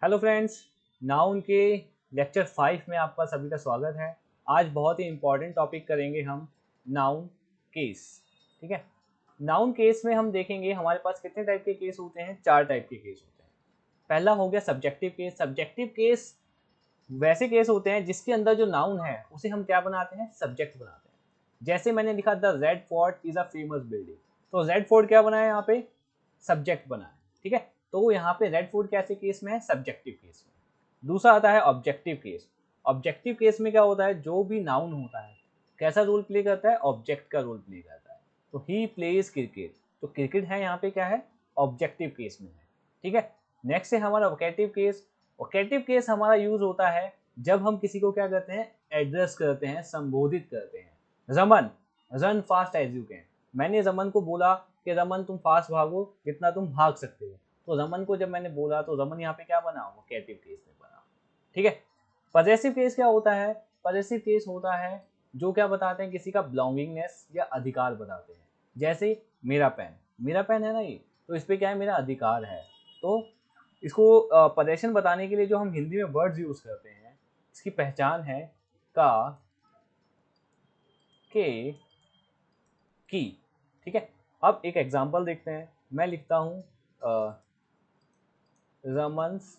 Hello friends, noun के lecture 5 में आपका सभी का स्वागत है। आज बहुत ही इंपॉर्टेंट टॉपिक करेंगे हम, नाउन केस। ठीक है, नाउन केस में हम देखेंगे हमारे पास कितने टाइप के केस होते हैं। 4 टाइप के केस होते हैं। पहला हो गया सब्जेक्टिव केस। सब्जेक्टिव केस वैसे केस होते हैं जिसके अंदर जो नाउन है उसे हम क्या बनाते हैं, सब्जेक्ट बनाते हैं। जैसे मैंने लिखा the red fort is a famous building, तो रेड फोर्ट क्या बनाया यहाँ पे, सब्जेक्ट बनाया। ठीक है, तो यहाँ पे रेड फोर्ट कैसे केस में है, सब्जेक्टिव केस में। दूसरा आता है ऑब्जेक्टिव केस। ऑब्जेक्टिव केस में क्या होता है, जो भी नाउन होता है कैसा रोल प्ले करता है, ऑब्जेक्ट का रोल प्ले करता है। तो ही प्लेज क्रिकेट, तो क्रिकेट है यहाँ पे क्या है, ऑब्जेक्टिव केस में है। ठीक है, नेक्स्ट है हमारा वोकेटिव केस। वोकेटिव केस हमारा यूज होता है जब हम किसी को क्या करते हैं, एड्रेस करते हैं, संबोधित करते हैं। Raman run fast as you can, मैंने रमन को बोला कि रमन तुम फास्ट भागो जितना तुम भाग सकते हो। तो रमन को जब मैंने बोला तो रमन यहाँ पे क्या बना, वोकेटिव केस में बना। ठीक है, पजेसिव केस क्या होता है, पजेसिव केस होता है जो क्या बताते हैं, किसी का बिलोंगिंगनेस या अधिकार बताते हैं। जैसे मेरा पेन है ना ये, तो इस पे क्या है, मेरा अधिकार है। तो इसको पजेशन बताने के लिए जो हम हिंदी में वर्ड्स यूज करते हैं, इसकी पहचान है का, के, की। ठीक है, अब एक एग्जांपल देखते हैं। मैं लिखता हूँ रमन्स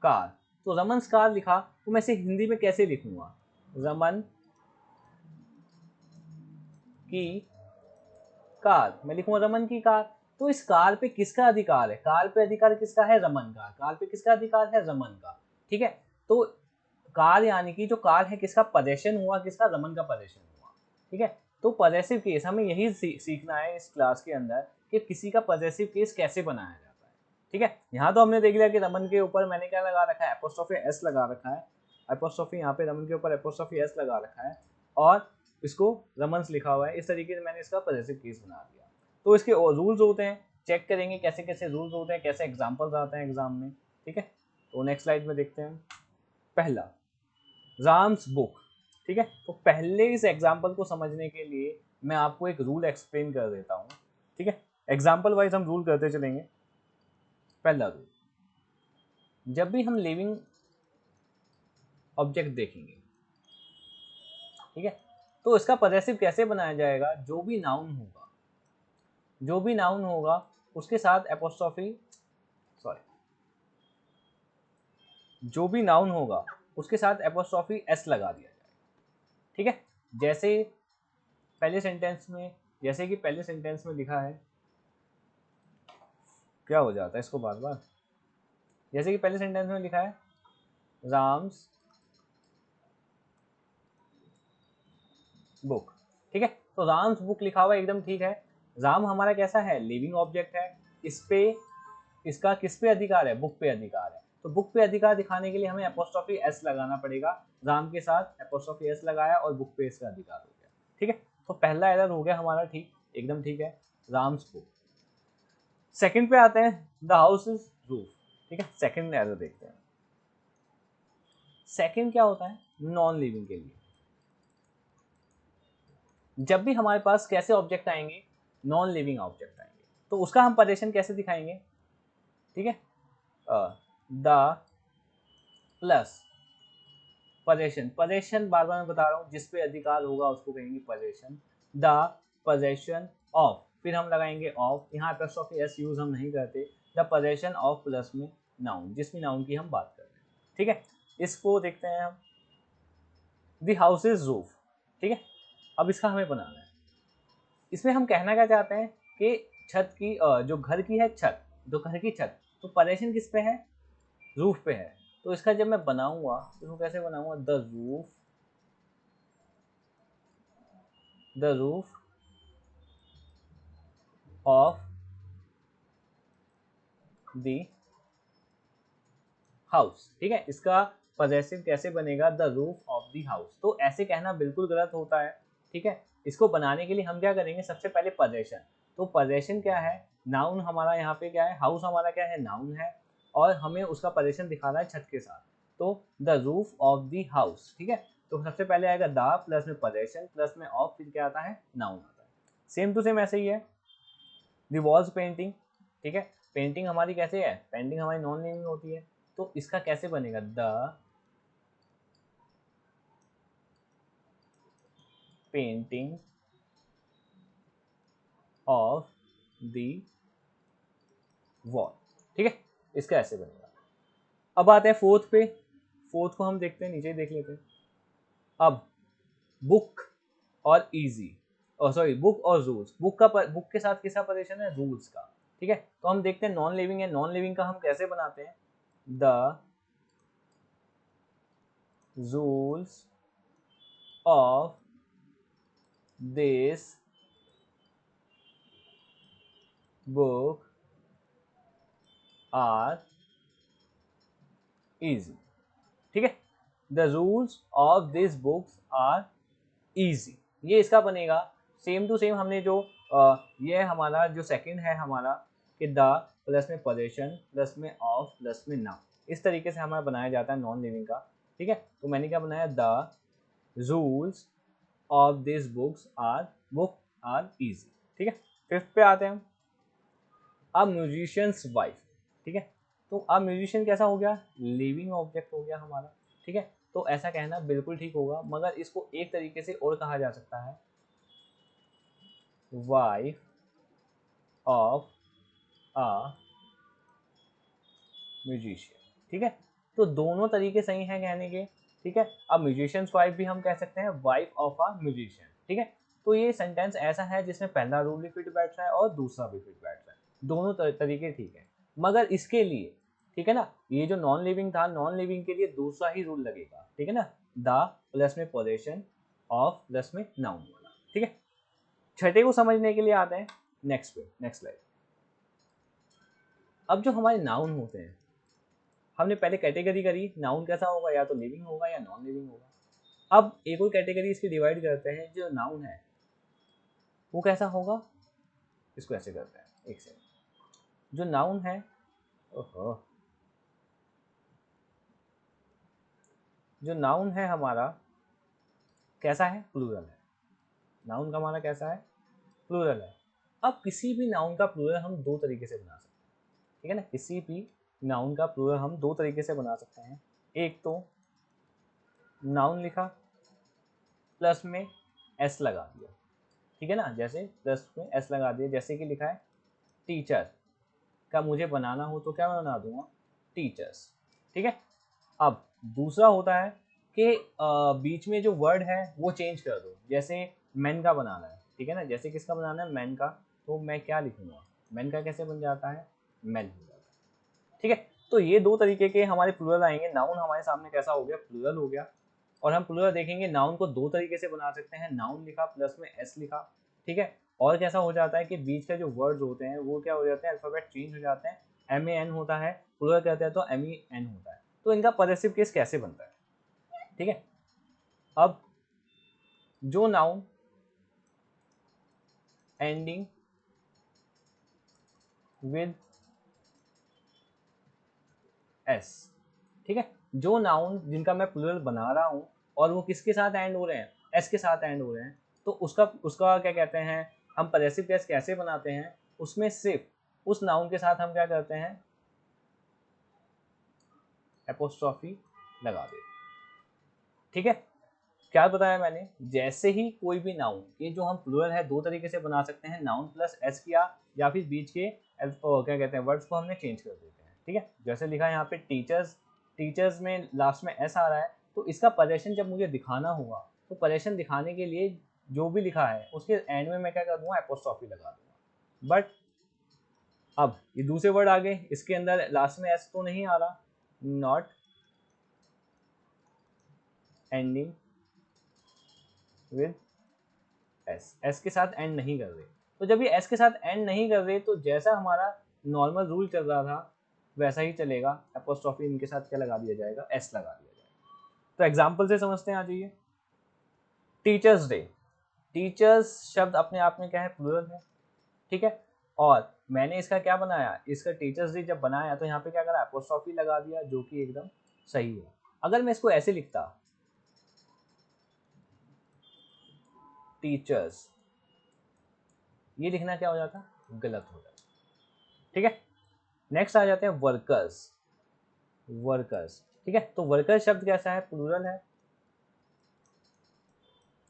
कार। तो रमन्स कार लिखा, तो मैं इसे हिंदी में कैसे लिखूंगा, रमन की कार, मैं लिखूंगा रमन की कार। तो इस कार पे किसका अधिकार है, कार पे अधिकार किसका है, रमन का। कार पे किसका अधिकार है, रमन का। ठीक है, तो कार यानी कि जो कार है किसका पजेशन हुआ, किसका, रमन का पजेशन हुआ। ठीक है, तो पजेसिव केस हमें यही सीखना है इस क्लास के अंदर कि किसी का पजेसिव केस कैसे बनाया जाता है। ठीक है, यहाँ तो हमने देख लिया कि रमन के ऊपर मैंने क्या लगा रखा है, एपोस्ट्रोफी एस लगा रखा है। एपोस्ट्रोफी यहाँ पे रमन के ऊपर एपोस्ट्रोफी एस लगा रखा है और इसको रमन्स लिखा हुआ है। इस तरीके से मैंने इसका पजेसिव केस बना दिया। तो इसके रूल्स होते हैं, चेक करेंगे कैसे कैसे रूल्स होते हैं, कैसे एग्जाम्पल्स आते हैं एग्जाम में। ठीक है, तो नेक्स्ट स्लाइड में देखते हैं। पहला, राम्स बुक। ठीक है, तो पहले इस एग्जाम्पल को समझने के लिए मैं आपको एक रूल एक्सप्लेन कर देता हूँ। ठीक है, एग्जाम्पल वाइज हम रूल करते चलेंगे। पहला रूल, जब भी हम लिविंग ऑब्जेक्ट देखेंगे, ठीक है, तो इसका पजेसिव कैसे बनाया जाएगा, जो भी नाउन होगा, जो भी नाउन होगा उसके साथ एपोस्ट्रोफी, सॉरी, जो भी नाउन होगा उसके साथ एपोस्ट्रोफी एस लगा दिया जाएगा। ठीक है, जैसे पहले सेंटेंस में, जैसे कि पहले सेंटेंस में लिखा है, क्या हो जाता है इसको बार बार, जैसे कि पहले सेंटेंस में लिखा है राम्स बुक। ठीक है, तो राम्स बुक लिखा हुआ एकदम ठीक है। राम हमारा कैसा है, लिविंग ऑब्जेक्ट है। इस पे, इसका किस पे अधिकार है, बुक पे अधिकार है। तो बुक पे अधिकार दिखाने के लिए हमें एपोस्ट्रोफी एस लगाना पड़ेगा। राम के साथ एपोस्ट्रोफी एस लगाया और बुक पे इसका अधिकार हो गया। ठीक है, तो पहला एरर हो गया हमारा, ठीक, एकदम ठीक है, राम्स बुक। सेकंड पे आते हैं, द हाउस इज रूफ। ठीक है, सेकंड एरर देखते हैं। सेकंड क्या होता है, नॉन लिविंग के लिए। जब भी हमारे पास कैसे ऑब्जेक्ट आएंगे, नॉन लिविंग ऑब्जेक्ट आएंगे, तो उसका हम पजेशन कैसे दिखाएंगे। ठीक है, द प्लस पजेशन, पजेशन बार बार मैं बता रहा हूँ, जिस पे अधिकार होगा उसको कहेंगे पजेशन। द पजेशन ऑफ, फिर हम लगाएंगे ऑफ, यहाँ एपोस्ट्रोफी एस यूज हम नहीं करते। द पजेशन ऑफ प्लस में नाउन, जिस भी नाउन की हम बात कर रहे हैं। ठीक है, इसको देखते हैं हम, द हाउस इज रूफ। ठीक है, अब इसका हमें बनाना है। इसमें हम कहना क्या चाहते हैं कि छत की, जो घर की है छत, जो घर की छत, तो पजेशन किस पे है, रूफ पे है। तो इसका जब मैं बनाऊंगा तो इसको कैसे बनाऊंगा, the roof of the house. ठीक है, इसका पजेसिव कैसे बनेगा, the roof of the house. तो ऐसे कहना बिल्कुल गलत होता है। ठीक है, इसको बनाने के लिए हम क्या करेंगे, सबसे पहले पजेशन। तो पजेशन क्या है, नाउन हमारा यहाँ पे क्या है, हाउस हमारा क्या है, नाउन है, और हमें उसका पजेशन दिखाना है छत के साथ। तो the roof of the house. ठीक है, तो सबसे पहले आएगा द, प्लस में पजेशन, प्लस में ऑफ, फिर क्या आता है, नाउन आता है। सेम टू सेम ऐसे ही है, द वॉल्स पेंटिंग। ठीक है, पेंटिंग हमारी कैसे है, पेंटिंग हमारी नॉन लिविंग होती है, तो इसका कैसे बनेगा, the painting of the wall. ठीक है, इसका ऐसे बनेगा। अब आते हैं फोर्थ पे, फोर्थ को हम देखते हैं, नीचे ही देख लेते हैं। अब बुक और इजी, और सॉरी बुक और रूल्स, बुक के साथ किसका परेशान है, रूल्स का। ठीक है, तो हम देखते हैं नॉन लिविंग है, नॉन लिविंग का हम कैसे बनाते हैं, the rules of this book are easy. ठीक है, the rules of this books are easy, ये इसका बनेगा। सेम टू सेम हमने जो ये हमारा जो सेकंड है हमारा कि द प्लस में पोजीशन प्लस में ऑफ प्लस में नाउन, इस तरीके से हमारा बनाया जाता है नॉन लिविंग का। ठीक है, तो मैंने क्या बनाया, the rules of this book are easy. ठीक है, फिफ्थ पे आते हैं हम, अ म्यूजिशियंस वाइफ। ठीक है, तो अब म्यूजिशियन कैसा हो गया, लिविंग ऑब्जेक्ट हो गया हमारा। ठीक है, तो ऐसा कहना बिल्कुल ठीक होगा, मगर इसको एक तरीके से और कहा जा सकता है, वाइफ ऑफ अ म्यूजिशियन। ठीक है, तो दोनों तरीके सही हैं कहने के। ठीक है, अब म्यूजिशियंस वाइफ भी हम कह सकते हैं वाइफ ऑफ अ म्यूजिशियन। ठीक है, तो ये सेंटेंस ऐसा है जिसमें पहला रूल भी फिट बैठ रहा है और दूसरा भी फिट बैठ रहा है, दोनों तरीके ठीक है। मगर इसके लिए, ठीक है ना, ये जो नॉन लिविंग था, नॉन लिविंग के लिए दूसरा ही रूल लगेगा। ठीक है ना, द प्लस में पोजीशन, ऑफ प्लस में नाउन वाला। ठीक है, छठे को समझने के लिए आते हैं नेक्स्ट पे, नेक्स्ट स्लाइड। अब जो हमारे नाउन होते हैं, हमने पहले कैटेगरी करी, नाउन कैसा होगा, या तो लिविंग होगा या नॉन लिविंग होगा। अब एक और कैटेगरी इसकी डिवाइड करते हैं, जो नाउन है वो कैसा होगा, इसको ऐसे करते हैं, एक सेकंड। जो नाउन है, ओहो, जो नाउन है हमारा कैसा है, प्लूरल है। नाउन का हमारा कैसा है, प्लूरल है। अब किसी भी नाउन का प्लूरल हम दो तरीके से बना सकते हैं। ठीक है ना, किसी भी नाउन का प्लूरल हम दो तरीके से बना सकते हैं। एक तो नाउन लिखा प्लस में एस लगा दिया। ठीक है ना, जैसे प्लस में एस लगा दिया, जैसे कि लिखा है टीचर का मुझे बनाना हो तो क्या मैं बना दूंगा, टीचर्स। ठीक है, अब दूसरा होता है कि बीच में जो वर्ड है वो चेंज कर दो, जैसे मैन का बनाना है। ठीक है ना, जैसे किसका बनाना है, मैन का, तो मैं क्या लिखूंगा, मैन का कैसे बन जाता है, मैन हो जाता है। ठीक है, तो ये दो तरीके के हमारे प्लूरल आएंगे। नाउन हमारे सामने कैसा हो गया, प्लूरल हो गया। और हम प्लूरल देखेंगे, नाउन को दो तरीके से बना सकते हैं, नाउन लिखा प्लस में एस लिखा। ठीक है, और कैसा हो जाता है कि बीच का जो वर्ड्स होते हैं वो क्या हो जाते हैं, अल्फाबेट चेंज हो जाते हैं, एम ए एन होता है, प्लूरल कहते हैं तो एम ई एन होता है। तो इनका पॉजेसिव केस कैसे बनता है, ठीक है। अब जो नाउन एंडिंग विद एस, ठीक है, जो नाउन जिनका मैं प्लूरल बना रहा हूँ और वो किसके साथ एंड हो रहे हैं, एस के साथ एंड हो रहे हैं, तो उसका उसका क्या कहते हैं, हम पॉजेसिव केस कैसे बनाते हैं, उसमें सिर्फ उस नाउन के साथ हम क्या करते हैं, एपोस्ट्रॉफी लगा देते। ठीक है, क्या बताया मैंने, जैसे ही कोई भी नाउन, ये जो हम प्लूरल है दो तरीके से बना सकते हैं, नाउन प्लस एस किया या फिर बीच के क्या कहते हैं वर्ड्स को हमने चेंज कर देते हैं। ठीक है, जैसे लिखा है यहाँ पे टीचर्स, टीचर्स में लास्ट में एस आ रहा है, तो इसका पजेशन जब मुझे दिखाना होगा तो पजेशन दिखाने के लिए जो भी लिखा है उसके एंड में मैं क्या कर दूंगा, एपोस्ट्रॉफी लगा दूंगा। बट अब ये दूसरे वर्ड आ गए, इसके अंदर लास्ट में एस तो नहीं आ रहा, not ending with S, S के साथ एंड नहीं कर रहे। तो जब ये एस के साथ एंड नहीं कर रहे तो जैसा हमारा नॉर्मल रूल चल रहा था वैसा ही चलेगा, एपोस्ट्रॉफी इनके साथ क्या लगा दिया जाएगा, एस लगा दिया जाएगा। तो एग्जाम्पल से समझते हैं, आ जाइए। टीचर्स डे, टीचर्स शब्द अपने आप में क्या है, प्लूरल है। ठीक है, और मैंने इसका क्या बनाया, इसका टीचर्स डे जब बनाया तो यहाँ पे क्या करा, एपोस्ट्रॉफी लगा दिया, जो कि एकदम सही है। अगर मैं इसको ऐसे लिखता, टीचर्स, ये लिखना क्या हो जाता, गलत हो जाता। ठीक है, नेक्स्ट आ जाते हैं वर्कर्स। वर्कर्स, ठीक है, तो वर्कर्स शब्द कैसा है, प्लूरल है,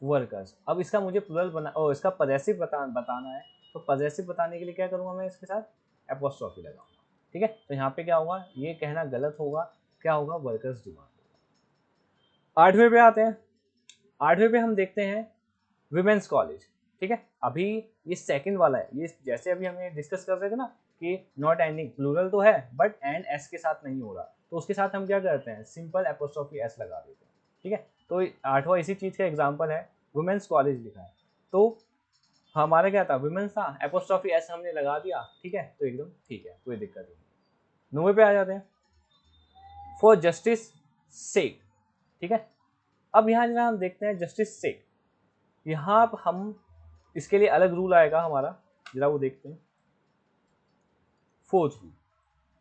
वर्कर्स। अब इसका मुझे प्लूरल बना और इसका पजेसिव बताना है, तो पजेसिव बताने के लिए क्या करूँगा मैं, इसके साथ एपोस्ट्रोफी लगाऊंगा, ठीक है। तो यहाँ पे क्या होगा, ये कहना गलत होगा, क्या होगा, वर्कर्स डिमांड होगा। 8वें पे आते हैं। 8वें पे हम देखते हैं विमेंस कॉलेज, ठीक है। अभी ये सेकंड वाला है, ये जैसे अभी हमें डिस्कस कर रहे थे ना कि नॉट एंडिंग, प्लूरल तो है बट एंड एस के साथ नहीं हो रहा, तो उसके साथ हम क्या करते हैं, सिंपल एपोस्ट्रोफी एस लगा देते हैं, ठीक है। तो 8वां इसी चीज़ का एग्जाम्पल है, वुमेन्स कॉलेज लिखा है, तो हमारा क्या था, वुमेन्स था, एपोस्ट्रोफी एस हमने लगा दिया, ठीक है, तो एकदम ठीक है, कोई दिक्कत नहीं। 9वें पे आ जाते हैं, फॉर जस्टिस सेक, ठीक है। अब यहाँ जरा हम देखते हैं जस्टिस सेक, यहाँ पर हम इसके लिए अलग रूल आएगा हमारा, जरा वो देखते हैं। फोर्थ रूल,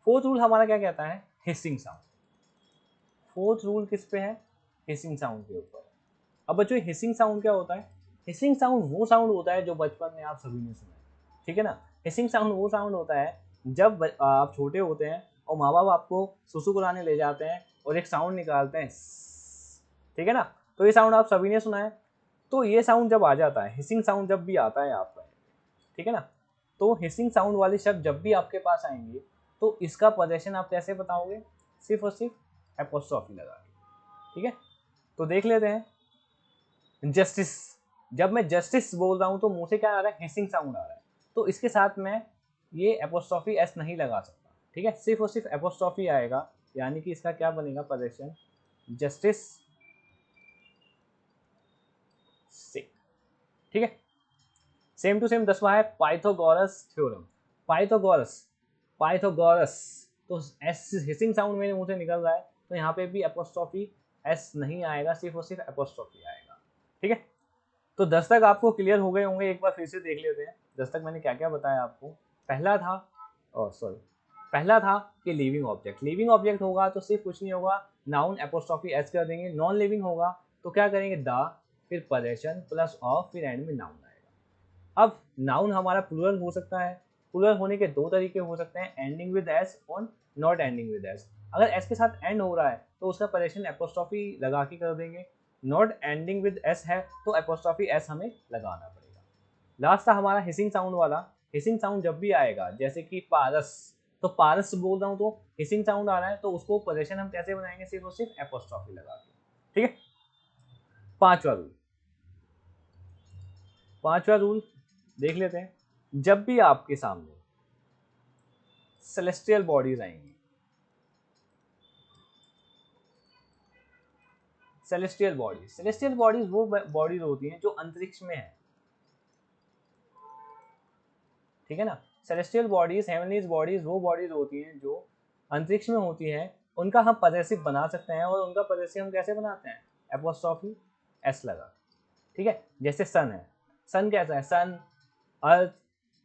फोर्थ रूल हमारा क्या कहता है, हिसिंग साउंड। फोर्थ रूल किस पे है, हिसिंग साउंड के ऊपर। अब बच्चों हिसिंग साउंड क्या होता है, हिसिंग साउंड वो साउंड होता है जो बचपन में आप सभी ने सुना है, ठीक है ना। हिसिंग साउंड वो साउंड होता है जब आप छोटे होते हैं और माँ बाप आपको सुसु कराने ले जाते हैं और एक साउंड निकालते हैं, ठीक है ना, तो ये साउंड आप सभी ने सुना है। तो ये साउंड जब आ जाता है, हिसिंग साउंड जब भी आता है आपका, ठीक है ना, तो हिसिंग साउंड वाले शब्द जब भी आपके पास आएंगे तो इसका पोजेशन आप कैसे बताओगे, सिर्फ और सिर्फ एपोस्ट्रोफी लगा के, ठीक है। तो देख लेते हैं जस्टिस, जब मैं जस्टिस बोल रहा हूं तो मुंह से क्या आ रहा है, हिसिंग साउंड आ रहा है, तो इसके साथ मैं ये एपोस्ट्रोफी एस नहीं लगा सकता, ठीक है, सिर्फ और सिर्फ एपोस्ट्रोफी आएगा, यानी कि इसका क्या बनेगा पोजेशन, जस्टिस से, ठीक है। सेम टू सेम 10वां है पाइथागोरस थ्योरम। पाइथागोरस, पाइथागोरस, तो एस हिसिंग साउंड मेरे मुंह से निकल रहा है, तो यहाँ पे भी एपोस्ट्रोफी एस नहीं आएगा, सिर्फ और सिर्फ एपोस्ट्रोफी आएगा, ठीक है। तो 10 तक आपको क्लियर हो गए होंगे, एक बार फिर से देख लेते हैं 10 तक मैंने क्या क्या बताया आपको। पहला था, सॉरी, पहला था कि लिविंग ऑब्जेक्ट, लिविंग ऑब्जेक्ट होगा तो सिर्फ कुछ नहीं होगा, नाउन एपोस्ट्रोफी एस कर देंगे। नॉन लिविंग होगा तो क्या करेंगे, द, फिर पोजेशन प्लस ऑफ, फिर एंड में नाउन आएगा। अब नाउन हमारा प्लूरल हो सकता है, प्लूरल होने के दो तरीके हो सकते हैं, एंडिंग विद एस और नॉट एंडिंग विद एस। अगर एस के साथ एंड हो रहा है तो उसका पोजेशन एपोस्ट्रोफी लगा के कर देंगे, नॉट एंडिंग विद एस है तो एपोस्ट्रोफी एस हमें लगाना पड़ेगा। लास्ट था हमारा हिसिंग साउंड वाला, हिसिंग साउंड जब भी आएगा, जैसे कि पारस, तो पारस बोल रहा हूँ तो हिसिंग साउंड आ रहा है, तो उसको पोजीशन हम कैसे बनाएंगे, सिर्फ और सिर्फ एपोस्ट्रोफी लगा के, ठीक है। पांचवा रूल, पांचवा रूल देख लेते हैं, जब भी आपके सामने सेलेस्टियल बॉडीज आएंगी, सेलेस्टियल बॉडीज, सेलेस्टियल बॉडीज वो बॉडीज होती हैं जो अंतरिक्ष में है, ठीक है ना। सेलेस्टियल बॉडीज, हेवनली बॉडीज वो बॉडीज होती हैं जो अंतरिक्ष में होती हैं, उनका हम पजेसिव बना सकते हैं, और उनका पजेसिव हम कैसे बनाते हैं, एपोस्ट्रोफी एस लगा, ठीक है। जैसे सन है, सन कैसा है, सन, अर्थ,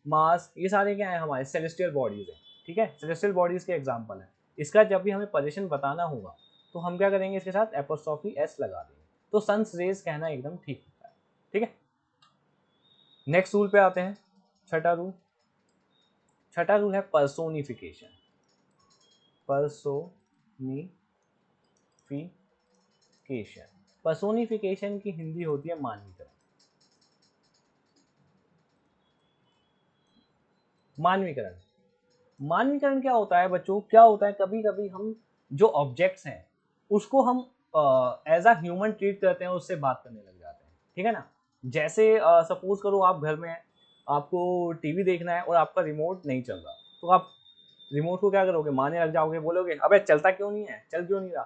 मार्स, ये सारे क्या है, हमारे सेलेस्टियल बॉडीज है, ठीक है, सेलेस्टियल बॉडीज के एग्जाम्पल है। इसका जब भी हमें पोजीशन बताना होगा तो हम क्या करेंगे, इसके साथ एपोस्ट्रोफी एस लगा देंगे, तो सन्स रेज कहना एकदम ठीक होता है, ठीक है। नेक्स्ट रूल पे आते हैं, छठा रूल। छठा रूल है पर्सोनिफिकेशन, पर्सोनिफिकेशन, पर्सोनिफिकेशन की हिंदी होती है मानवीकरण। मानवीकरण, मानवीकरण क्या होता है बच्चों, क्या होता है, कभी कभी हम जो ऑब्जेक्ट्स हैं उसको हम एज अ ह्यूमन ट्रीट करते हैं, उससे बात करने लग जाते हैं, ठीक है ना। जैसे सपोज करो आप घर में हैं, आपको टीवी देखना है और आपका रिमोट नहीं चल रहा, तो आप रिमोट को क्या करोगे, मारने लग जाओगे, बोलोगे अबे चलता क्यों नहीं है, चल क्यों नहीं रहा,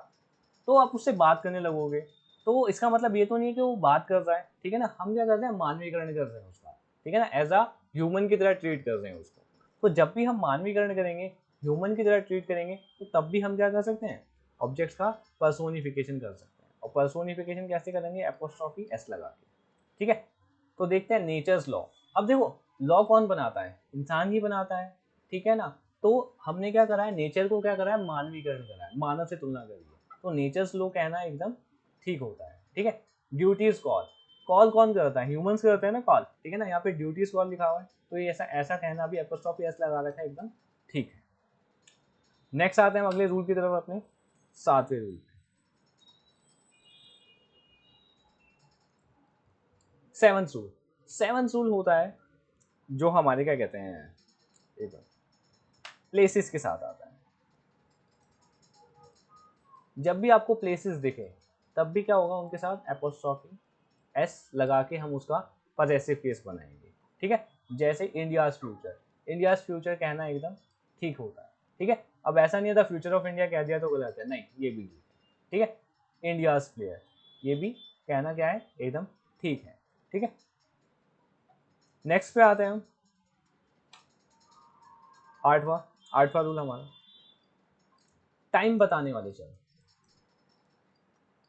तो आप उससे बात करने लगोगे। तो इसका मतलब ये तो नहीं है कि वो बात कर रहा है, ठीक है ना, हम क्या करते हैं, मानवीकरण कर रहे हैं उसका, ठीक है ना, एज अ ह्यूमन की तरह ट्रीट कर रहे हैं उसको। तो जब भी हम मानवीकरण करेंगे, ह्यूमन की तरह ट्रीट करेंगे, तो तब भी हम क्या कर सकते हैं, ऑब्जेक्ट्स का पर्सोनिफिकेशन कर सकते हैं। और पर्सोनिफिकेशन कैसे करेंगे, एपोस्ट्रोफी एस लगा के, ठीक है। तो देखते हैं नेचर्स लॉ। अब देखो लॉ कौन बनाता है, इंसान ही बनाता है, ठीक है ना। तो हमने क्या करा है, नेचर को क्या करा है, मानवीकरण करा है, मानव से तुलना करी है, तो नेचर्स लॉ कहना एकदम ठीक होता है, ठीक है। ड्यूटीज कॉल, कॉल कौन करता है, ह्यूमंस करते हैं ना कॉल, ठीक है ना, यहाँ पे ड्यूटीज कॉल लिखा हुआ है, तो ये ऐसा ऐसा कहना भी एपोस्ट्रोफी एस लगा रखा है, एकदम ठीक है। नेक्स्ट आते हैं हम अगले रूल की तरफ, अपने 7वें rule. 7th rule. 7th rule होता है जो हमारे क्या कहते हैं, एक प्लेसेस के साथ आता है। जब भी आपको प्लेसेस दिखे तब भी क्या होगा, उनके साथ एपोस्ट्रोफी एस लगा के हम उसका पॉजेसिव केस बनाएंगे। ठीक है, जैसे इंडियाज फ्यूचर, इंडियाज फ्यूचर कहना एकदम ठीक होता है। ठीक है, अब ऐसा नहीं होता फ्यूचर ऑफ इंडिया कह दिया तो गलत है, नहीं, ये भी ठीक है। इंडियाज प्लेयर, ये भी कहना क्या है, एकदम ठीक है। ठीक है, नेक्स्ट पे आते हैं हम, आठवां रूल हमारा, टाइम बताने वाले शब्द।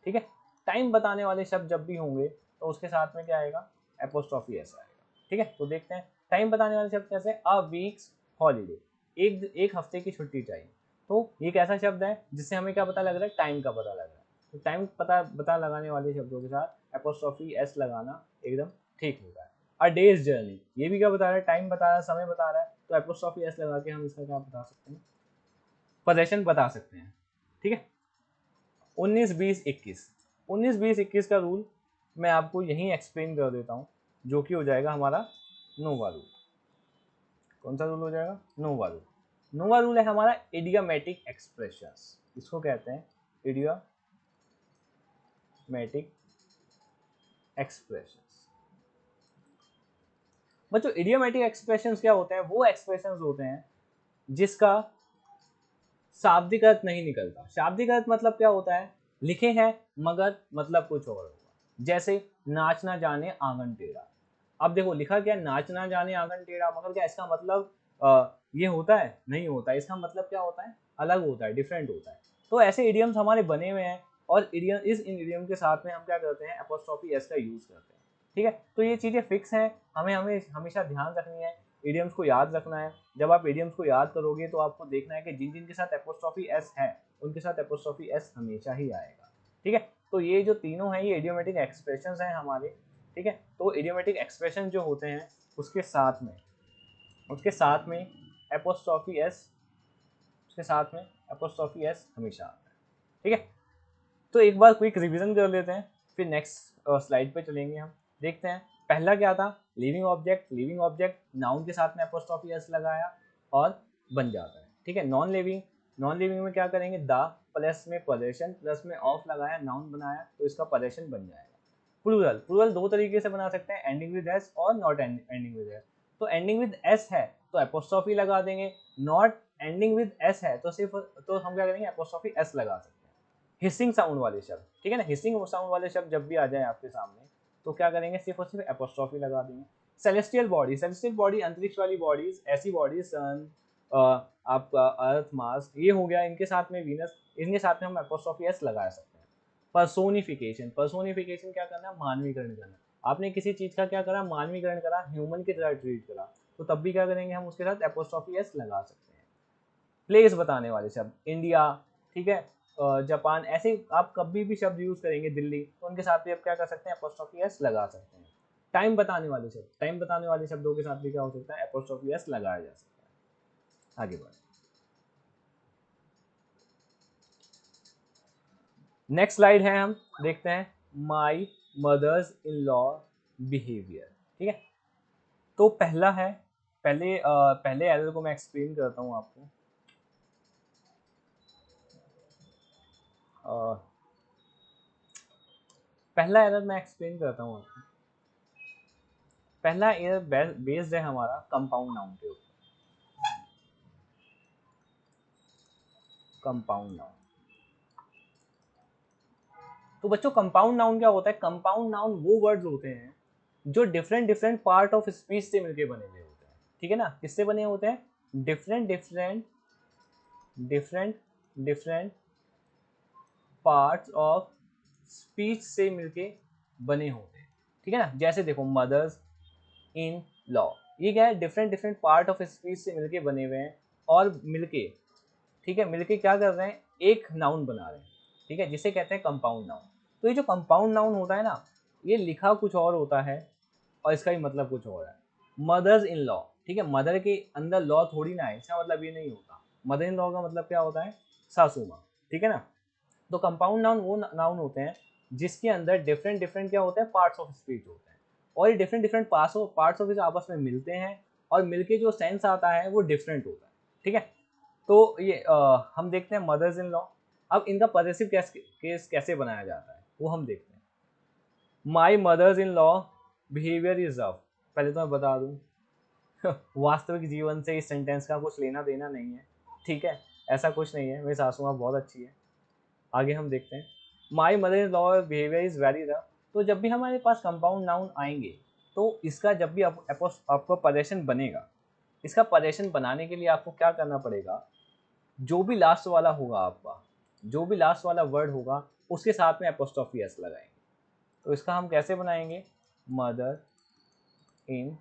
ठीक है, टाइम बताने वाले शब्द जब भी होंगे तो उसके साथ में क्या आएगा, एपोस्ट्रोफी एस आएगा। ठीक है, तो देखते हैं टाइम बताने वाले शब्द कैसे, अ वीक्स हॉलीडे, एक हफ्ते की छुट्टी चाहिए। तो ये कैसा शब्द है जिससे हमें क्या पता लग रहा है, टाइम का पता लग रहा है। तो टाइम पता लगाने वाले शब्दों के साथ एपोस्ट्रोफी एस लगाना एकदम ठीक होता है। अ डेज जर्नी, ये भी क्या बता रहा है, टाइम बता रहा है, समय बता रहा है, तो एपोस्ट्रोफी एस लगा के हम इसका क्या बता सकते हैं, पोजेशन बता सकते हैं। ठीक है, 19-20-21, 19-20-21 का रूल मैं आपको यहीं एक्सप्लेन कर देता हूँ, जो कि हो जाएगा हमारा नोवा रूल। कौन सा रूल हो जाएगा, नोवा रूल। नोवा रूल है हमारा इडियोमेटिक एक्सप्रेशंस, इसको कहते हैं इडियोमेटिक एक्सप्रेशंस। बच्चों इडियोमेटिक एक्सप्रेशंस क्या होते हैं, वो एक्सप्रेशंस होते हैं जिसका शाब्दिक अर्थ नहीं निकलता। शाब्दिक अर्थ मतलब क्या होता है, लिखे हैं मगर मतलब कुछ और होगा। जैसे नाच ना जाने आंगन टेढ़ा, अब देखो लिखा क्या, नाच ना जाने आंगन टेढ़ा, मगर क्या इसका मतलब ये होता है, नहीं होता। इसका मतलब क्या होता है, अलग होता है, डिफरेंट होता है। तो ऐसे इडियम्स हमारे बने हुए हैं, और इडियम इन इडियम के साथ में हम क्या करते हैं, एपोस्ट्रोफी एस का यूज करते हैं। ठीक है, तो ये चीजें फिक्स हैं, हमें हमेशा ध्यान रखनी है, इडियम्स को याद रखना है। जब आप इडियम्स को याद करोगे तो आपको देखना है कि जिन जिन के साथ एपोस्ट्रोफी एस है उनके साथ एपोस्ट्रोफी एस हमेशा ही आएगा। ठीक है, तो ये जो तीनों हैं ये इडियोमेटिक एक्सप्रेशंस हैं हमारे। ठीक है, तो इडियोमेटिक एक्सप्रेशन जो होते हैं उसके साथ में एपोस्ट्रोफी एस, उसके साथ में एपोस्ट्रोफी एस हमेशा आता है। ठीक है, तो एक बार क्विक रिवीजन कर लेते हैं, फिर नेक्स्ट स्लाइड पे चलेंगे हम। देखते हैं पहला क्या था, living object. Living object noun के साथ में एपोस्ट्रोफी एस लगाया और बन जाता है। ठीक है, नॉन लिविंग, नॉन लिविंग में क्या करेंगे, द प्लस में पोजेशन प्लस में ऑफ लगाया, नाउन बनाया, तो इसका पोजेशन बन जाएगा। प्लूरल, प्लूरल दो तरीके से बना सकते हैं, एंडिंग विद एस और नॉट एंडिंग विद एस। तो एंडिंग विद एस है तो एपोस्ट्रोफी लगा देंगे, नॉट एंडिंग विद एस है तो सिर्फ, तो हम क्या करेंगे, एपोस्ट्रोफी एस लगा सकते हैं। हिसिंग साउंड वाले शब्द, ठीक है ना, हिसिंग साउंड वाले शब्द जब भी आ जाए आपके सामने तो क्या करेंगे, सिर्फ और सिर्फ एपोस्ट्रोफी लगा देंगे। सेलेस्टियल बॉडी, सेलेस्टियल बॉडी अंतरिक्ष वाली बॉडीज, ऐसी बॉडीज सन, आपका अर्थ, मार्स, ये हो गया, इनके साथ में वीनस, इनके साथ में हम एपोस्ट्रोफी एस लगा सकते हैं। पर्सोनिफिकेशन, पर्सोनिफिकेशन क्या करना, मानवीकरण करना। आपने किसी चीज का क्या करा, मानवीकरण करा, ह्यूमन की तरह ट्रीट करा, तो तब भी क्या करेंगे, हम उसके साथ एपोस्ट्रोफी एस लगा सकते हैं। प्लेस बताने वाले शब्द, इंडिया, ठीक है, जापान, ऐसे आप कभी भी शब्द यूज करेंगे, दिल्ली, तो उनके साथ भी आप क्या कर सकते हैं, एपोस्ट्रोफी एस लगा सकते हैं। टाइम बताने वाले शब्द, टाइम बताने वाले शब्दों के साथ भी क्या हो सकता है, एपोस्ट्रोफी एस लगाया जा सकता है। आगे बढ़े, नेक्स्ट स्लाइड है, हम देखते हैं my mother's in law behaviour. ठीक है, तो पहला है, पहले एरर को मैं एक्सप्लेन करता हूँ आपको। पहला एरर मैं एक्सप्लेन करता हूँ आपको। पहला एरर बेस्ड है हमारा कंपाउंड नाउन के ऊपर। कंपाउंड नाउन, तो बच्चों कंपाउंड नाउन क्या होता है, कंपाउंड नाउन वो वर्ड्स होते हैं जो different different part of speech से मिलके बने हुए होते हैं। ठीक है ना, किससे बने होते हैं, different different different different parts of speech से मिलके बने होते हैं। ठीक है ना, जैसे देखो मदर्स इन लॉ, ये क्या है, different different part of speech से मिलके बने हुए हैं, और मिलके, ठीक है, मिलके क्या कर रहे हैं, एक नाउन बना रहे हैं। ठीक है, जिसे कहते हैं कंपाउंड नाउन। तो ये जो कंपाउंड नाउन होता है ना, ये लिखा कुछ और होता है और इसका ही मतलब कुछ और है। मदर्स इन लॉ, ठीक है, मदर के अंदर लॉ थोड़ी ना है, इसका मतलब ये नहीं होता। मदर इन लॉ का मतलब क्या होता है, सासू माँ, ठीक है ना। तो कंपाउंड नाउन वो नाउन होते हैं जिसके अंदर डिफरेंट डिफरेंट क्या होते हैं, पार्ट्स ऑफ स्पीच होते हैं, और ये different different parts of speech आपस में मिलते हैं और मिलके जो सेंस आता है वो डिफरेंट होता है, ठीक है। तो ये हम देखते हैं मदर्स इन लॉ। अब इनका पॉजेसिव केस कैसे बनाया जाता है वो हम देखते हैं। My mother's in law behaviour is rough. पहले तो मैं बता दूं वास्तविक जीवन से इस सेंटेंस का कुछ लेना देना नहीं है, ठीक है, ऐसा कुछ नहीं है, मेरी सासू माँ बहुत अच्छी है। आगे हम देखते हैं, my mother in law behaviour is very rough. तो जब भी हमारे पास कंपाउंड नाउन आएंगे तो इसका जब भी आपको पजेशन बनेगा, इसका पजेशन बनाने के लिए आपको क्या करना पड़ेगा, जो भी लास्ट वाला होगा आपका, जो भी लास्ट वाला वर्ड होगा उसके साथ में एपोस्ट्रोफी एस लगाएंगे। तो इसका हम कैसे बनाएंगे, mother in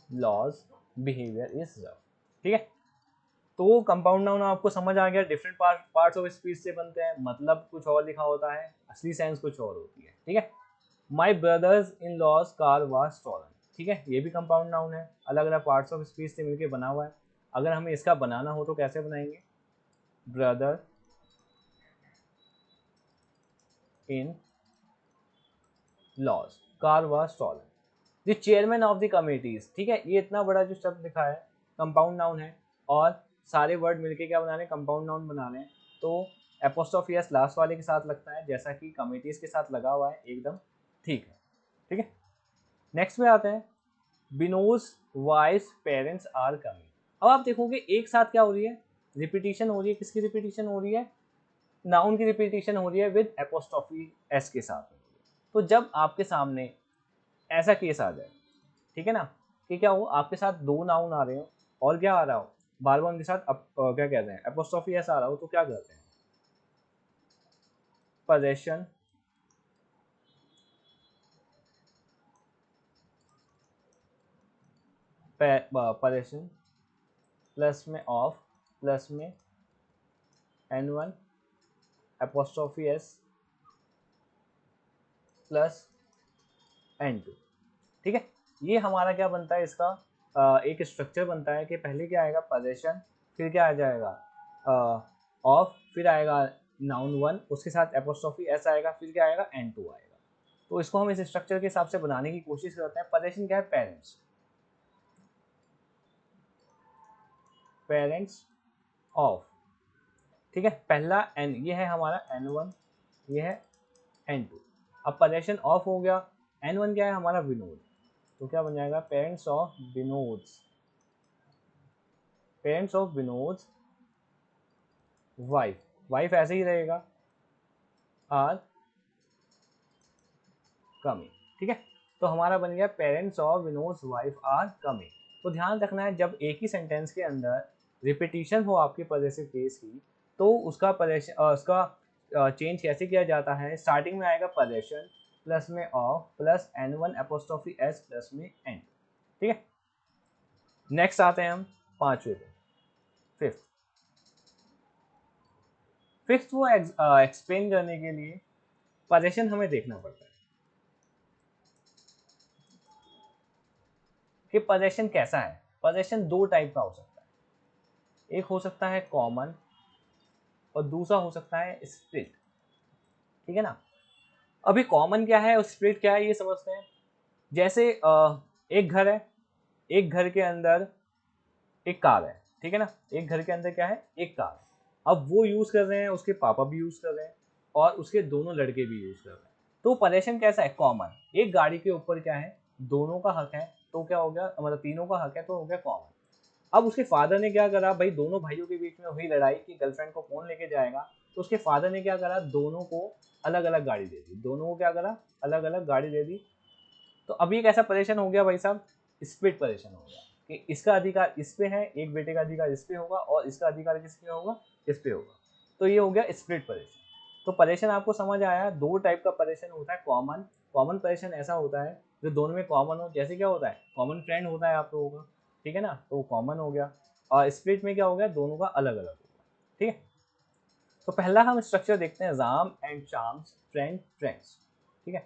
law's behaviour is rough, ठीक है। तो कंपाउंड नाउन आपको समझ आ गया, डिफरेंट पार्ट्स ऑफ स्पीच से बनते हैं, मतलब कुछ और लिखा होता है, असली सेंस कुछ और होती है, ठीक है। My brothers in laws car was stolen, ठीक है, ये भी कंपाउंड नाउन है, अलग अलग पार्ट्स ऑफ स्पीच से मिलकर बना हुआ है। अगर हमें इसका बनाना हो तो कैसे बनाएंगे, brother in laws car was stolen, the chairman of the committees, ठीक है। ये इतना बड़ा जो शब्द लिखा है कंपाउंड नाउन है, और सारे वर्ड मिलके क्या बना रहे हैं, कंपाउंड नाउन बना रहे हैं। तो एपोस्ट्रोफी एस लास्ट वाले के साथ लगता है, जैसा कि कमिटीज के साथ लगा हुआ है, एकदम ठीक है, ठीक है। नेक्स्ट में आते हैं, बिनोज वाइस पेरेंट्स आर कमिंग। अब आप देखोगे एक साथ क्या हो रही है, रिपीटिशन हो रही है, किसकी रिपीटिशन हो रही है, नाउन की रिपीटिशन हो रही है विद एपोस्ट्रोफी एस के साथ। तो जब आपके सामने ऐसा केस आ जाए, ठीक है ना, कि क्या हो आपके साथ दो नाउन आ रहे हो और क्या आ रहा हो, बार बार उनके साथ क्या कहते हैं, एपोस्ट्रोफी एस आ रहा हो, तो क्या करते हैं, पोजेशन पोजेशन प्लस में ऑफ प्लस में N1 apostrophe S plus N2, ठीक है। ये हमारा क्या बनता है, इसका एक स्ट्रक्चर बनता है कि पहले क्या आएगा, पोजेशन, फिर क्या आ जाएगा ऑफ, फिर आएगा नाउन वन, उसके साथ एपोस्ट्रोफी एस आएगा, फिर क्या आएगा, N2 आएगा। तो इसको हम इस स्ट्रक्चर के हिसाब से बनाने की कोशिश करते हैं। पोजेशन क्या है, पेरेंट्स, पेरेंट्स ऑफ, ठीक है, पहला एन, ये है हमारा N1, ये है N2। अब पोजेशन ऑफ हो गया, N1 क्या है हमारा, विनोद, तो क्या बन जाएगा, parents of Vinod's, parents of Vinod's wife, wife ऐसे ही रहेगा, आर कमिंग, ठीक है। तो हमारा बन गया parents of Vinod's wife are coming. तो ध्यान रखना है, जब एक ही सेंटेंस के अंदर रिपीटिशन हो आपके पॉजेसिव केस की, तो उसका उसका चेंज कैसे किया जाता है, स्टार्टिंग में आएगा पोजेशन प्लस में of plus N1 apostrophe S plus में N, ठीक है। नेक्स्ट आते हैं हम पांचवे पे, फिफ्थ। फिफ्थ वो एक्सप्लेन करने के लिए पोजेशन हमें देखना पड़ता है कि पोजेशन कैसा है। पोजेशन दो टाइप का हो सकता है, एक हो सकता है कॉमन और दूसरा हो सकता है स्प्लिट, ठीक है ना। अभी कॉमन क्या है और स्प्लिट क्या है ये समझते हैं। जैसे एक घर है, एक घर के अंदर एक कार है, ठीक है ना, एक घर के अंदर क्या है, एक कार है। अब वो यूज कर रहे हैं, उसके पापा भी यूज कर रहे हैं और उसके दोनों लड़के भी यूज कर रहे हैं। तो परेशान कैसा है, कॉमन, एक गाड़ी के ऊपर क्या है, दोनों का हक है, तो क्या हो गया, मतलब तीनों का हक है, तो हो गया कॉमन। अब उसके फादर ने क्या करा भाई, दोनों भाइयों के बीच में हुई लड़ाई कि गर्लफ्रेंड को कौन लेके जाएगा, तो उसके फादर ने क्या करा, दोनों को अलग अलग गाड़ी दे दी, दोनों को क्या करा, अलग अलग गाड़ी दे दी। तो अभी एक ऐसा परेशान हो गया भाई साहब, स्प्लिट परेशान हो गया कि इसका अधिकार इस पे है, एक बेटे का अधिकार इस पे होगा और इसका अधिकार किस पे होगा, इस पे होगा। तो ये हो गया स्प्लिट परेशान। तो परेशान आपको समझ आया, दो टाइप का परेशान होता है, कॉमन, कॉमन परेशान ऐसा होता है जो दोनों में कॉमन हो, जैसे क्या होता है, कॉमन फ्रेंड होता है आप लोगों का, ठीक है ना, तो वो कॉमन हो गया। और स्प्लिट में क्या हो गया, दोनों का अलग अलग होगा, ठीक है। तो पहला हम स्ट्रक्चर देखते हैं, राम एंड शाम्स फ्रेंड फ्रेंड्स, ठीक है।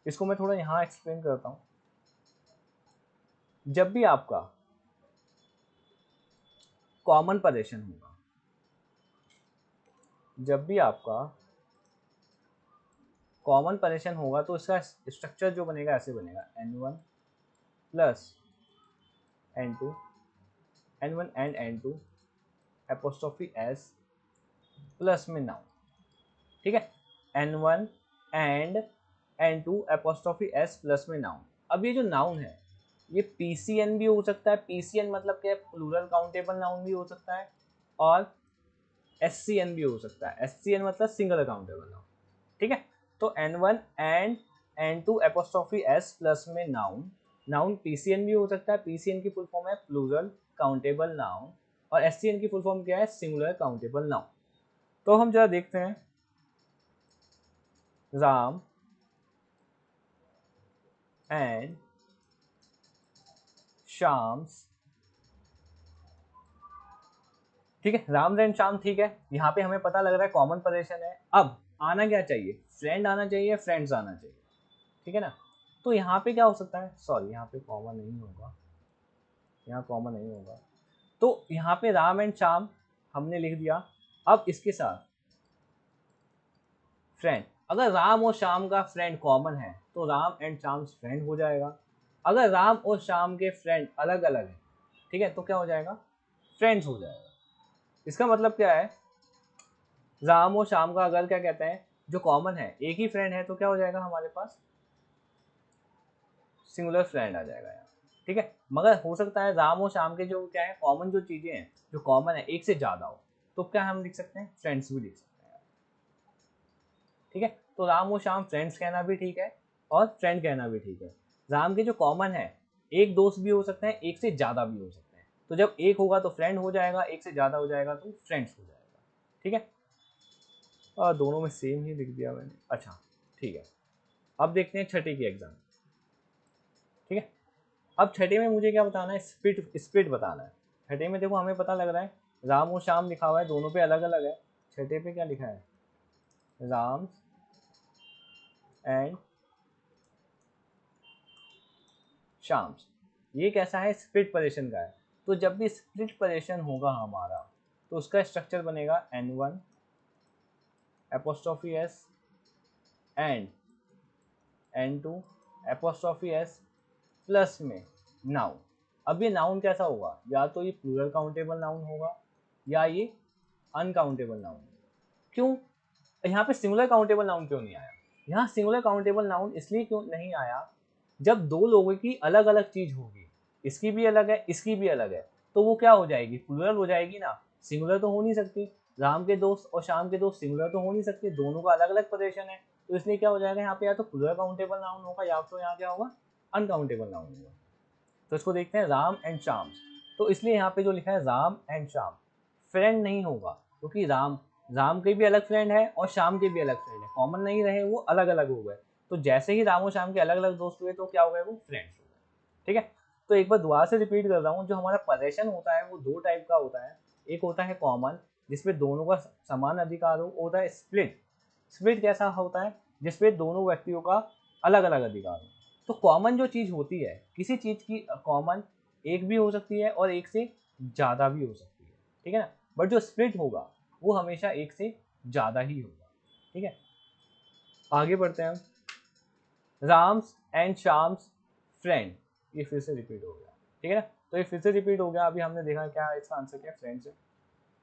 इसको मैं थोड़ा यहाँ एक्सप्लेन करता हूँ। जब भी आपका कॉमन परेशन होगा, जब भी आपका कॉमन परेशन होगा तो इसका स्ट्रक्चर जो बनेगा ऐसे बनेगा, N1 plus N2, N1 and N2 apostrophe S plus में नाउन, ठीक है, N1 and N2 apostrophe S plus में नाउन। अब ये जो नाउन है ये PCN भी हो सकता है, PCN मतलब क्या है, प्लूरल काउंटेबल नाउन भी हो सकता है, और SCN भी हो सकता है, SCN मतलब सिंगल काउंटेबल नाउन, ठीक है। तो N1 and N2 apostrophe S plus में नाउन, नाउन PCN भी हो सकता है, PCN की फुल फॉर्म है प्लूरल काउंटेबल नाउन, और SCN की फुल फॉर्म क्या है, सिंगुलर काउंटेबल नाउन। तो हम जरा देखते हैं, राम एंड शाम्स, ठीक है, राम एंड शाम, ठीक है, यहाँ पे हमें पता लग रहा है कॉमन परेशन है। अब आना क्या चाहिए, फ्रेंड आना चाहिए, फ्रेंड्स आना चाहिए, ठीक है ना। तो यहाँ पे क्या हो सकता है, सॉरी यहाँ पे कॉमन नहीं होगा, यहाँ कॉमन नहीं होगा, तो यहाँ पे राम एंड शाम हमने लिख दिया। अब इसके साथ फ्रेंड, अगर राम और शाम का फ्रेंड कॉमन है तो राम एंड शाम फ्रेंड हो जाएगा। अगर राम और शाम के फ्रेंड अलग अलग है, ठीक है, तो क्या हो जाएगा, फ्रेंड्स हो जाएगा। इसका मतलब क्या है, राम और शाम का अगर क्या कहते हैं जो कॉमन है, एक ही फ्रेंड है, तो क्या हो जाएगा हमारे पास, सिंगुलर फ्रेंड आ जाएगा यहाँ, ठीक है। मगर हो सकता है राम और शाम के जो क्या है कॉमन जो चीजें हैं, जो कॉमन है एक से ज्यादा हो, तो क्या हम लिख सकते हैं, फ्रेंड्स भी लिख सकते हैं, ठीक है। तो राम और शाम फ्रेंड्स कहना भी ठीक है और फ्रेंड कहना भी ठीक है। राम के जो कॉमन है, एक दोस्त भी हो सकते हैं, एक से ज्यादा भी हो सकते हैं, तो जब एक होगा तो फ्रेंड हो जाएगा, एक से ज्यादा हो जाएगा तो फ्रेंड्स हो जाएगा, ठीक है। दोनों में सेम ही लिख दिया मैंने, अच्छा ठीक है। अब देखते हैं छठे की एग्जाम, ठीक है। अब छठे में मुझे क्या बताना है, स्प्लिट बताना है। छठे में देखो हमें पता लग रहा है राम और शाम लिखा हुआ है, दोनों पे अलग अलग है। छठे पे क्या लिखा है, राम एंड शाम्स, ये कैसा है, स्प्लिट परेशन का है। तो जब भी स्प्लिट परेशन होगा हमारा, तो उसका स्ट्रक्चर बनेगा N1 apostrophe S and N2 apostrophe S plus में नाउन। अब ये नाउन कैसा होगा, या तो ये प्लूरल काउंटेबल नाउन होगा या ये अनकाउंटेबल नाउन। क्यों यहाँ पे सिंगुलर काउंटेबल नाउन क्यों नहीं आया, यहाँ सिंगुलर काउंटेबल नाउन इसलिए क्यों नहीं आया, जब दो लोगों की अलग अलग चीज होगी, इसकी भी अलग है, इसकी भी अलग है, तो वो क्या हो जाएगी, प्लूरल हो जाएगी ना, सिंगुलर तो हो नहीं सकती। राम के दोस्त और शाम के दोस्त सिंगुलर तो हो नहीं सकते, दोनों का अलग अलग पोजीशन है, तो इसलिए क्या हो जाएगा यहाँ पे, या तो प्लूरल काउंटेबल नाउन होगा या तो यहाँ क्या होगा, अनकाउंटेबल नाउन होगा। तो इसको देखते हैं, राम एंड शाम। तो इसलिए यहाँ पे जो लिखा है राम एंड शाम, फ्रेंड नहीं होगा, क्योंकि राम के भी अलग फ्रेंड है और शाम के भी अलग फ्रेंड है, कॉमन नहीं रहे, वो अलग अलग हो गए। तो जैसे ही राम और शाम के अलग अलग दोस्त हुए तो क्या हो गए, वो फ्रेंड्स हो गए, ठीक है। तो एक बार दोबारा से रिपीट कर रहा हूँ, जो हमारा परेशन होता है वो दो टाइप का होता है। एक होता है कॉमन, जिसपे दोनों का समान अधिकार हो, होता है स्प्लिट। स्प्लिट कैसा होता है, जिसपे दोनों व्यक्तियों का अलग अलग अधिकार हो। तो कॉमन जो चीज़ होती है, किसी चीज़ की कॉमन एक भी हो सकती है और एक से ज़्यादा भी हो सकती है, ठीक है ना। बट जो स्प्लिट होगा वो हमेशा एक से ज़्यादा ही होगा, ठीक है। आगे बढ़ते हैं हम, राम्स एंड शाम्स फ्रेंड, ये फिर से रिपीट हो गया, ठीक है ना। तो ये फिर से रिपीट हो गया, अभी हमने देखा क्या इसका आंसर क्या, फ्रेंड्स है।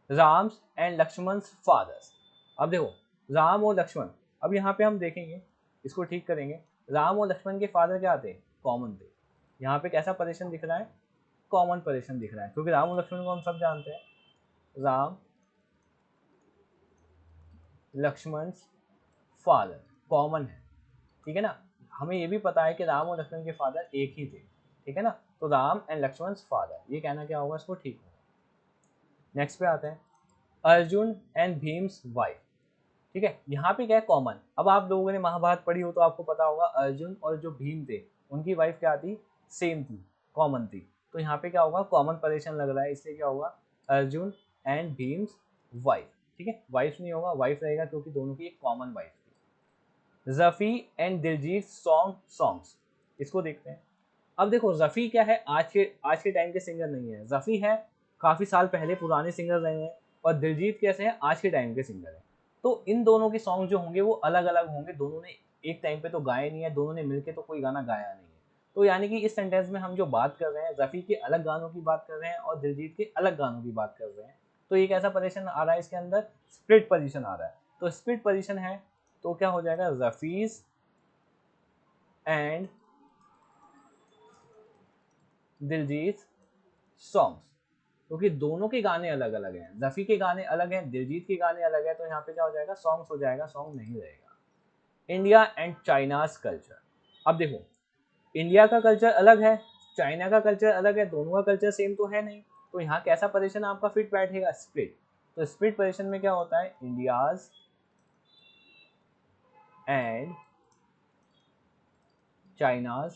राम्स एंड लक्ष्मण फादर्स, अब देखो राम और लक्ष्मण, अब यहाँ पे हम देखेंगे, इसको ठीक करेंगे। राम और लक्ष्मण के फादर क्या थे, कॉमन थे। यहाँ पे कैसा परेशन दिख रहा है, कॉमन परेशन दिख रहा है, क्योंकि राम और लक्ष्मण को हम सब जानते हैं, राम लक्ष्मण फादर कॉमन है, ठीक है ना। हमें ये भी पता है कि राम और लक्ष्मण के फादर एक ही थे, ठीक है ना। तो राम एंड लक्ष्मण फादर, ये कहना क्या होगा, इसको ठीक होगा। नेक्स्ट पे आते हैं, अर्जुन एंड भीम्स वाइफ, ठीक है। यहाँ पे क्या है, कॉमन। अब आप लोगों ने महाभारत पढ़ी हो तो आपको पता होगा अर्जुन और जो भीम थे उनकी वाइफ क्या थी, सेम थी, कॉमन थी। तो यहाँ पे क्या होगा, कॉमन परेशन लग रहा है, इसलिए क्या होगा, अर्जुन एंड भीम्स वाइफ, ठीक है। वाइफ नहीं होगा, वाइफ रहेगा, क्योंकि दोनों की एक कॉमन वाइफ थी। रफी एंड दिलजीत सॉन्ग्स, इसको देखते हैं। अब देखो रफ़ी क्या है, आज के टाइम के सिंगर नहीं है, रफ़ी है काफ़ी साल पहले पुराने सिंगर रहे हैं, और दिलजीत कैसे हैं, आज के टाइम के सिंगर हैं। तो इन दोनों के सॉन्ग जो होंगे वो अलग अलग होंगे, दोनों ने एक टाइम पे तो गाए नहीं है, दोनों ने मिलके तो कोई गाना गाया नहीं है। तो यानी कि इस सेंटेंस में हम जो बात कर रहे हैं, रफ़ी के अलग गानों की बात कर रहे हैं और दिलजीत के अलग गानों की बात कर रहे हैं। तो एक ऐसा पोजीशन आ रहा है इसके अंदर, स्प्लिट पोजीशन आ रहा है। तो स्प्लिट पोजीशन है तो क्या हो जाएगा, रफ़ीज एंड दिलजीत सॉन्ग्स, क्योंकि दोनों के गाने अलग अलग हैं, रफ़ी के गाने अलग हैं, दिलजीत के गाने अलग हैं, तो यहाँ पे क्या हो जाएगा, सॉन्ग्स हो जाएगा, सॉन्ग नहीं रहेगा। India and China's culture. अब देखो, इंडिया का कल्चर अलग है, चाइना का कल्चर अलग है, दोनों का कल्चर सेम तो है नहीं। तो यहाँ कैसा पोजीशन आपका फिट बैठेगा, स्प्लिट। तो स्प्लिट पोजीशन में क्या होता है, इंडियाज एंड चाइनाज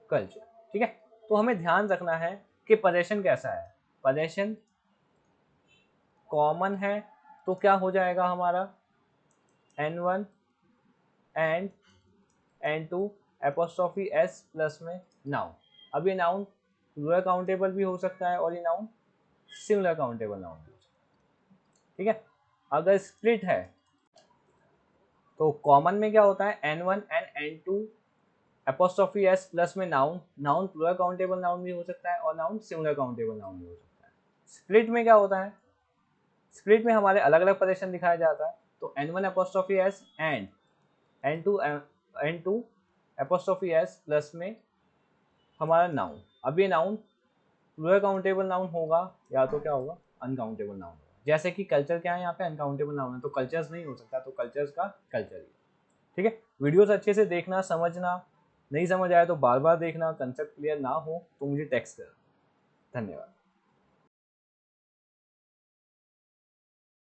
कल्चर। ठीक है, तो हमें ध्यान रखना है कि पोजीशन कैसा है। पोजीशन कॉमन है तो क्या हो जाएगा हमारा, N1 and N2 apostrophe S plus में नाउन। अब ये नाउन प्लूरल काउंटेबल भी हो सकता है और ये नाउन सिंगुलर काउंटेबल नाउन भी हो सकता है। ठीक है, अगर स्प्लिट है तो कॉमन में क्या होता है, N1 and N2 apostrophe S plus में noun. Noun plural countable noun भी हो सकता है और नाउन सिंगुलर काउंटेबल नाउन भी हो सकता है। स्प्लिट में क्या होता है, स्प्लिट में हमारे अलग अलग पोजीशन दिखाया जाता है। तो N1 apostrophe S and N2 apostrophe S plus में हमारा नाउन। अब ये नाउन प्लूरल काउंटेबल नाउन होगा या तो क्या होगा, अनकाउंटेबल नाउन होगा। जैसे कि कल्चर क्या है, यहाँ पे अनकाउंटेबल नाउन है, तो कल्चर्स नहीं हो सकता, तो कल्चर्स का कल्चर ही। ठीक है, वीडियोस अच्छे से देखना, समझना, नहीं समझ आया तो बार बार देखना, कंसेप्ट क्लियर ना हो तो मुझे टेक्स्ट करना। धन्यवाद।